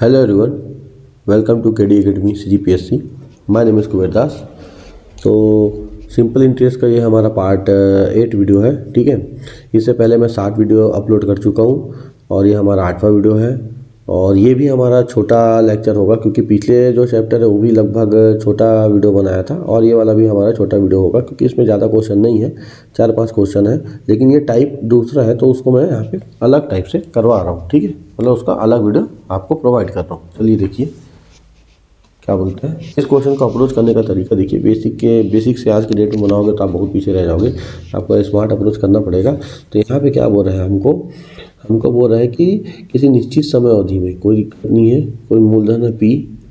Hello everyone, welcome to KD Academy CGPSC. My name is Kuber दास। तो simple interest का ये हमारा पार्ट 8 वीडियो है, ठीक है। इससे पहले मैं 60 वीडियो अपलोड कर चुका हूँ और ये हमारा 8वां वीडियो है और ये भी हमारा छोटा लेक्चर होगा क्योंकि पिछले जो चैप्टर है वो भी लगभग छोटा वीडियो बनाया था और ये वाला भी हमारा छोटा वीडियो होगा क्योंकि इसमें ज़्यादा क्वेश्चन नहीं है, 4-5 क्वेश्चन है। लेकिन ये टाइप दूसरा है तो उसको मैं यहाँ पे अलग टाइप से करवा रहा हूँ, ठीक है। मतलब उसका अलग वीडियो आपको प्रोवाइड कर रहा हूँ। चलिए देखिए क्या बोलते हैं। इस क्वेश्चन को अप्रोच करने का तरीका देखिए। बेसिक से आज की डेट में बनाओगे तो आप बहुत पीछे रह जाओगे, आपको स्मार्ट अप्रोच करना पड़ेगा। तो यहाँ पे क्या बोल रहे हैं हमको बोल रहा है कि किसी निश्चित समय अवधि में, कोई दिक्कत नहीं है, कोई मूलधन है P,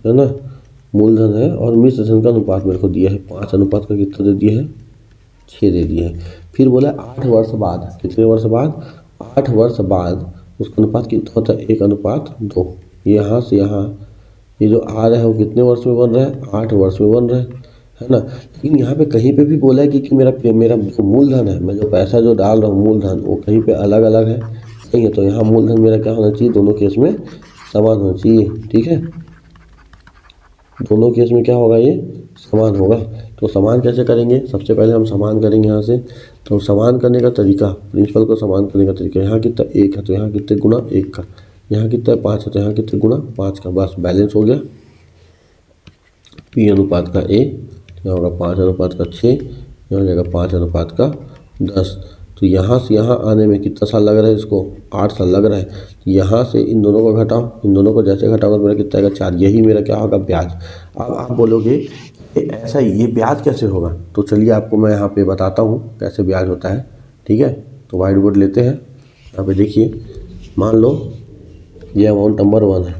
है ना, मूलधन है और मिश्र धन का अनुपात मेरे को दिया है 5 अनुपात का कितना दे दिया है, 6 दे दिया है। फिर बोला 8 वर्ष बाद, कितने वर्ष बाद, 8 वर्ष बाद उसका अनुपात कितना होता है, 1:2। यहाँ से यहाँ ये जो आ रहा है वो कितने वर्ष में बन रहा है, 8 वर्ष में बन रहा है ना। लेकिन यहाँ पे कहीं पे भी बोला है कि मेरा जो मूलधन है, मैं जो पैसा जो डाल रहा हूँ मूलधन, वो कहीं पे अलग अलग है नहीं है। तो यहाँ मूलधन मेरा क्या होना चाहिए, दोनों केस में समान होना चाहिए, ठीक है। दोनों केस में क्या होगा, ये समान होगा। तो समान कैसे करेंगे, सबसे पहले हम समान करेंगे यहाँ से। तो समान करने का तरीका, प्रिंसिपल को समान करने का तरीका, यहाँ कितना 1 है तो यहाँ कितने गुना 1 का, यहाँ कितना 5 है तो यहाँ कितने गुना 5 का, बस बैलेंस हो गया। P अनुपात का A यहाँ होगा 5 अनुपात का 6, यहाँ हो जाएगा 5 अनुपात का 10। तो यहाँ से यहाँ आने में कितना साल लग रहा है, इसको 8 साल लग रहा है। तो यहाँ से इन दोनों को घटाओ, इन दोनों को जैसे घटाओगे तो मेरा कितना आएगा 4। यही मेरा क्या होगा, ब्याज। अब आप बोलोगे ऐसा ही ये ब्याज कैसे होगा, तो चलिए आपको मैं यहाँ पे बताता हूँ कैसे ब्याज होता है, ठीक है। तो वाइट बोर्ड लेते हैं, यहाँ पे देखिए। मान लो ये अमाउंट नंबर 1 है,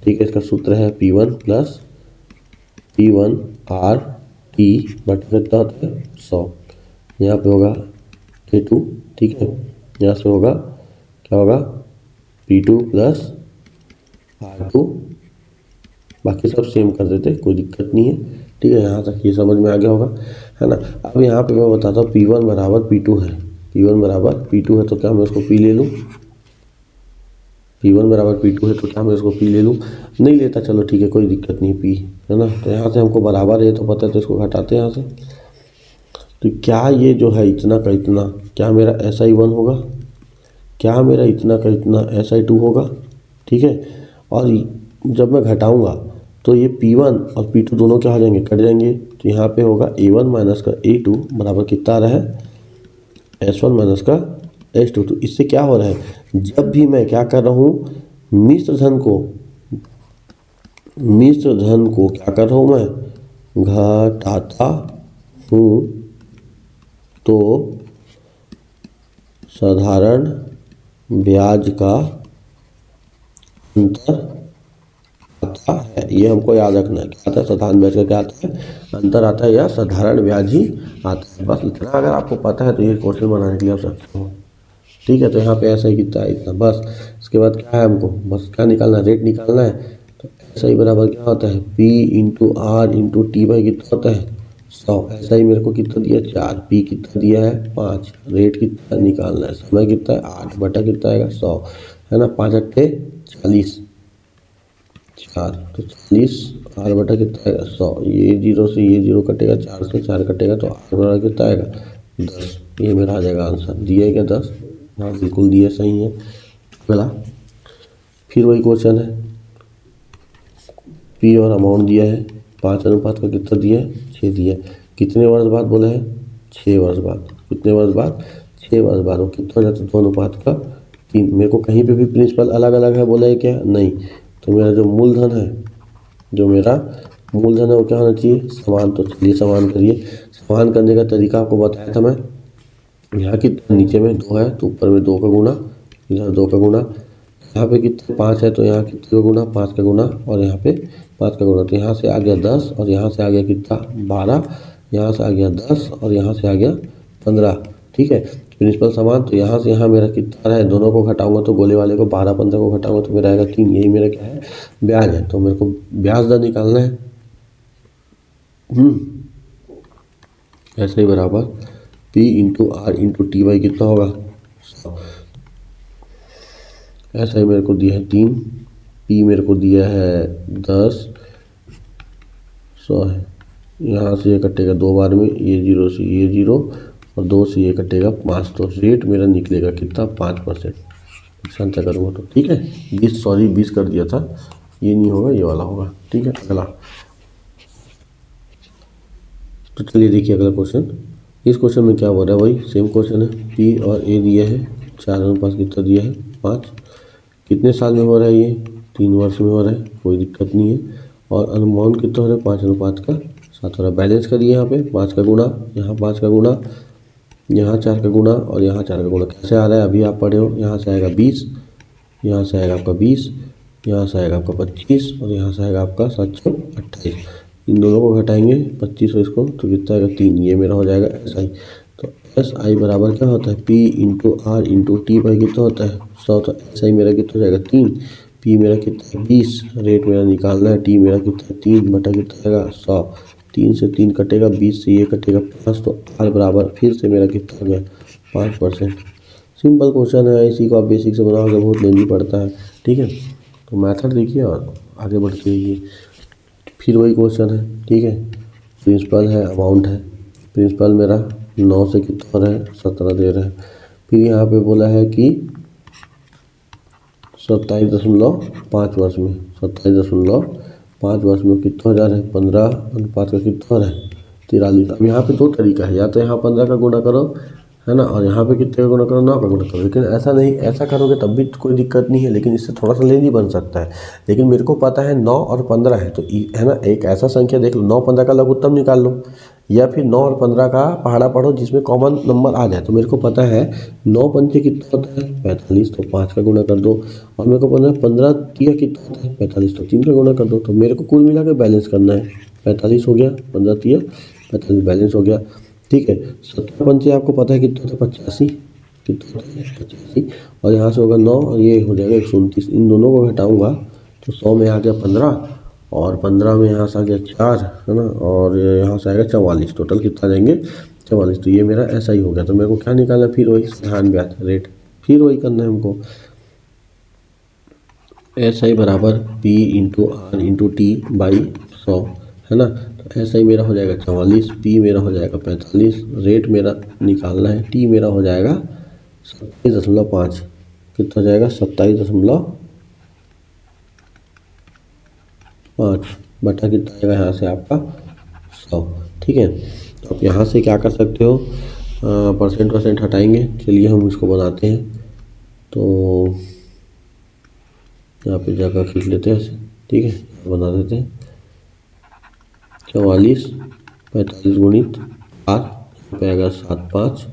ठीक है। इसका सूत्र है P1 plus P1 R T बटा कितना होता है 100। यहाँ पे होगा K2, ठीक है। यहाँ से होगा क्या होगा P2 प्लस R2, बाकी सब सेम कर देते, कोई दिक्कत नहीं है, ठीक है। यहाँ तक ये समझ में आ गया होगा, है ना। अब यहाँ पे मैं बताता हूँ P1 बराबर P2 है, P1 बराबर P2 है तो क्या मैं उसको P ले लूँ, P1 बराबर P2 है तो क्या मैं उसको P ले लूँ, नहीं लेता, चलो ठीक है, कोई दिक्कत नहीं, P, है ना। तो यहाँ से हमको बराबर है तो पता है, तो इसको घटाते हैं यहाँ से। तो क्या ये जो है इतना का इतना, क्या मेरा SI1 होगा, क्या मेरा इतना का इतना SI2 होगा, ठीक है। और जब मैं घटाऊंगा तो ये P1 और P2 दोनों क्या हो जाएंगे, कट जाएंगे। तो यहाँ पे होगा A1 माइनस का A2 बराबर कितना आ रहा है, S1 माइनस का S2। तो इससे क्या हो रहा है, जब भी मैं क्या कर रहा हूँ, मिश्र धन को क्या कर रहा हूँ, मैं घटाता हूँ तो साधारण ब्याज का अंतर आता है। ये हमको याद रखना है, क्या आता है, साधारण ब्याज का क्या आता है, अंतर आता है, या साधारण ब्याज ही आता है। बस इतना अगर आपको पता है तो ये क्वेश्चन बनाने के लिए आप सकते हो, ठीक है। तो यहाँ पे ऐसा ही कितना है, इतना, बस। इसके बाद क्या है, हमको बस क्या निकालना है, रेट निकालना है। तो ऐसा ही बराबर क्या होता है, P into R into T by कितना होता है 100। ऐसा ही मेरे को कितना दिया 4, P कितना दिया है 5, रेट कितना निकालना है, समय कितना है 8 बटा कितना आएगा 100, है ना। 5 अट्ठे 40, 4 तो 40, 8 बटा कितना आएगा 100। ये 0 से ये 0 कटेगा, 4 से 4 कटेगा तो 8 बटा कितना आएगा 10। ये मेरा आ जाएगा आंसर। दिया है क्या 10, हाँ बिल्कुल दिया, सही है। अगला फिर वही क्वेश्चन है, P और अमाउंट दिया है, 5 अनुपात का कितना दिया है 6 दिया है। कितने वर्ष बाद बोला है, 6 वर्ष बाद। कितने वर्ष बाद, 6 वर्ष बाद। वो कितना हो जाता है 2 अनुपात का 3। मेरे को कहीं पे भी प्रिंसिपल अलग अलग है बोला है क्या, नहीं। तो मेरा जो मूलधन है, वो क्या होना चाहिए, समान। तो चलिए समान करिए। समान करने का तरीका आपको बताया था मैं। यहाँ कितना, नीचे में 2 है तो ऊपर में 2 का गुना, इधर 2 का गुना। यहाँ पे कितना 5 है तो यहाँ कितने का गुना, 5 का गुना, और यहाँ पे 5 का गुना। तो यहाँ से आ गया 10 और यहाँ से आ गया कितना 12, यहाँ से आ गया 10 और यहाँ से आ गया 15, ठीक है। प्रिंसिपल समान। तो यहाँ से यहाँ मेरा कितना है, दोनों को घटाऊंगा तो गोले वाले को 12 15 को घटाऊंगा तो मेरा आएगा 3। यही मेरा क्या है, ब्याज है। तो मेरे को ब्याज दर निकालना है। ऐसे ही बराबर P into R into T by कितना होगा 100। ऐसा ही मेरे को दिया है 3, पी मेरे को दिया है 10, 100 है। यहाँ से ये कटेगा 2 बार में, ये 0 से ये 0 और 2 से ये कटेगा 5, तो रेट मेरा निकलेगा कितना 5%। संख्या करूँगा तो ठीक है। 20 कर दिया था, ये नहीं होगा, ये वाला होगा। ठीक है, अगला तो चलिए देखिए अगला क्वेश्चन। इस क्वेश्चन में क्या हो रहा है, वही सेम क्वेश्चन है। पी और ए दिया है, 4 कितना दिया है 5। कितने साल में हो रहा है ये, 3 वर्ष में हो रहा है, कोई दिक्कत नहीं है। और अनुमान कितना हो रहा है 5:7 हो रहा है। बैलेंस करिए यहाँ पे 5 का गुणा, यहाँ 5 का गुणा, यहाँ 4 का गुणा और यहाँ 4 का गुणा। कैसे आ रहा है अभी आप पढ़े हो, यहाँ से आएगा 20, यहाँ से आएगा आपका 20, यहाँ से आएगा आपका 25 और यहाँ से आएगा आपका 7×28। इन दोनों को घटाएंगे 25 और इसको, तो कितना आएगा 3। ये मेरा हो जाएगा SI। तो SI बराबर क्या होता है, P into R into T by कितना होता है 100। तो SI मेरा कितना हो जाएगा 3, P मेरा कितना है 20, रेट मेरा निकालना है, T मेरा कितना है 3 बटा कितना आएगा 100। 3 से 3 कटेगा, 20 से ये कटेगा 5, तो R बराबर फिर से मेरा कितना हो गया 5%। सिंपल क्वेश्चन है, इसी को आप बेसिक से बनाओगे, बहुत लेंदी पड़ता है। ठीक है, तो मेथड देखिए और आगे बढ़ते रहिए। फिर वही क्वेश्चन है, ठीक है। प्रिंसिपल है, अमाउंट है। प्रिंसिपल मेरा 9 से कितना हो रहा है 17 दे रहा है। फिर यहाँ पे बोला है कि 27.5 वर्ष में, 27.5 वर्ष में कितना हो जा रहा है 15 अनुपात का कितना हो रहा है 43। अब यहाँ पे 2 तरीका है, या तो यहाँ 15 का गुणा करो, है ना, और यहाँ पे कितने का गुणा करो 9 का गुणा करो। लेकिन ऐसा नहीं, ऐसा करोगे तब भी कोई दिक्कत नहीं है, लेकिन इससे थोड़ा सा लेंदी बन सकता है। लेकिन मेरे को पता है 9 और 15 है, तो है ना, एक ऐसा संख्या देख लो, 9-15 का लघुत्तम निकाल लो, या फिर 9 और 15 का पहाड़ा पढ़ो जिसमें कॉमन नंबर आ जाए। तो मेरे को पता है 9 पंचे कितना होता है 45, तो 5 का गुणा कर दो। और मेरे को पता है 15 तिया कितना होता है 45, तो 3 का गुणा कर दो। तो मेरे को कुल मिला के बैलेंस करना है, 45 हो गया, 15 तिया 45 बैलेंस हो गया। ठीक है, 17 पंचे आपको पता है कितना होता है 85, कितना होता है 85, और यहाँ से होगा 9 और ये हो जाएगा 129। इन दोनों को घटाऊंगा तो 100 में आ गया 15 और 15 में यहाँ से आ गया 4, है ना, और यहाँ से आएगा 44। टोटल कितना जाएंगे 44। तो ये मेरा ऐसा ही हो गया। तो मेरे को क्या निकालना, फिर वही 98 रेट, फिर वही करना है हमको। SI बराबर P into R into T by 100, है ना। तो SI मेरा हो जाएगा 44, P मेरा हो जाएगा 45, रेट मेरा निकालना है, T मेरा हो जाएगा 27.5, कितना हो जाएगा 27.5 बटा कितना आएगा यहाँ से आपका 100। ठीक है, तो आप यहाँ से क्या कर सकते हो, परसेंट हटाएंगे। चलिए हम इसको बनाते हैं, तो यहाँ पे जगह खींच लेते हैं ऐसे, ठीक है, बना देते हैं 44 45 गुणित R पे आएगा 75,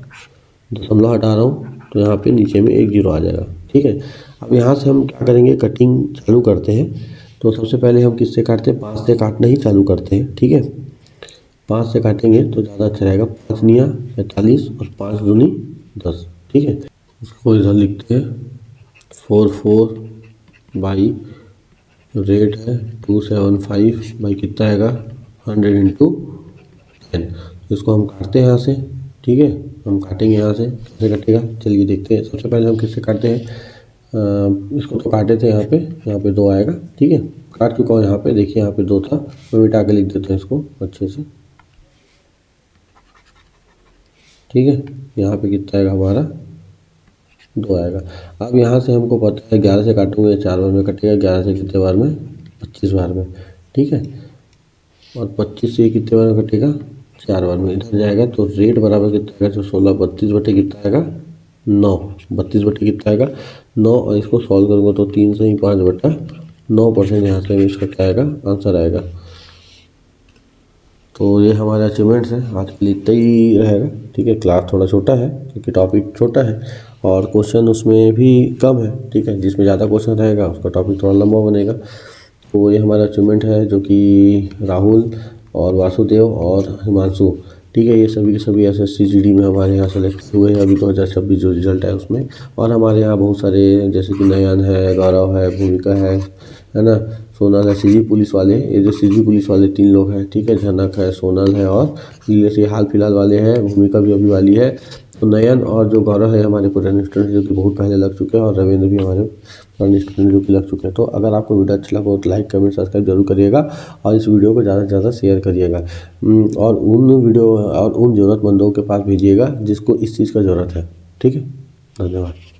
दशमलव हटा रहा हूँ तो यहाँ पे नीचे में 1 0 आ जाएगा। ठीक है, अब यहाँ से हम क्या करेंगे, कटिंग चालू करते हैं। तो सबसे पहले हम किससे काटते हैं, 5 से काटना ही चालू करते हैं। ठीक है, 5 से काटेंगे तो ज़्यादा अच्छा रहेगा, 5 निया 45 और 5 दूनी 10। ठीक है, इसको इधर लिखते हैं 44 बाई रेट है 275 बाई कितना आएगा 100 इंटू 10। इसको हम काटते हैं यहाँ से। ठीक है, हम काटेंगे यहाँ से, कैसे कटेगा चलिए देखते हैं। सबसे पहले हम किससे काटते हैं, इसको तो काटे थे यहाँ पे 2 आएगा। ठीक है, काट चुका हूँ यहाँ पे, देखिए यहाँ पे 2 था, मैं मिटा के लिख देता हूँ इसको अच्छे से। ठीक है, यहाँ पे कितना आएगा हमारा 2 आएगा। अब यहाँ से हमको पता है 11 से काटूंगे 4 बार में कटेगा, 11 से कितने बार में 25 बार में। ठीक है, और 25 से कितने बार में कटेगा 4 बार में, इधर जाएगा तो रेट बराबर कितना आएगा, तो 16 32 बटे कितना आएगा 9, 32 बटे कितना आएगा 9, और इसको सॉल्व करूँगा तो 3 से ही 5 बटा 9% यहाँ से इसका क्या आएगा आंसर आएगा। तो ये हमारे अचीवमेंट्स हैं, आज के लिए इतना ही रहेगा। ठीक है, क्लास थोड़ा छोटा है क्योंकि टॉपिक छोटा है और क्वेश्चन उसमें भी कम है। ठीक है, जिसमें ज़्यादा क्वेश्चन रहेगा उसका टॉपिक थोड़ा लंबा बनेगा। तो ये हमारा अचीवमेंट है जो कि राहुल और वासुदेव और हिमांशु, ठीक है, ये सभी के सभी SSC GD में हमारे यहाँ सेलेक्ट हुए हैं अभी 2026 जो रिजल्ट है उसमें। और हमारे यहाँ बहुत सारे जैसे कि नयन है, गौरव है, भूमिका है, है ना। सोनल है, सीजी पुलिस वाले, ये जो सीजी पुलिस वाले 3 लोग हैं, ठीक है। झनक है, सोनल है और ये हाल फिलहाल वाले हैं, भूमिका भी अभी वाली है। तो नयन और जो गौरव है हमारे पुराने स्टूडेंट जो कि बहुत पहले लग चुके हैं, और रविंद्र भी हमारे पुराने स्टूडेंट जो कि लग चुके हैं। तो अगर आपको वीडियो अच्छा लगा तो लाइक कमेंट सब्सक्राइब जरूर करिएगा और इस वीडियो को ज़्यादा से ज़्यादा शेयर करिएगा और उन ज़रूरतमंदों के पास भेजिएगा जिसको इस चीज़ का ज़रूरत है। ठीक है, धन्यवाद।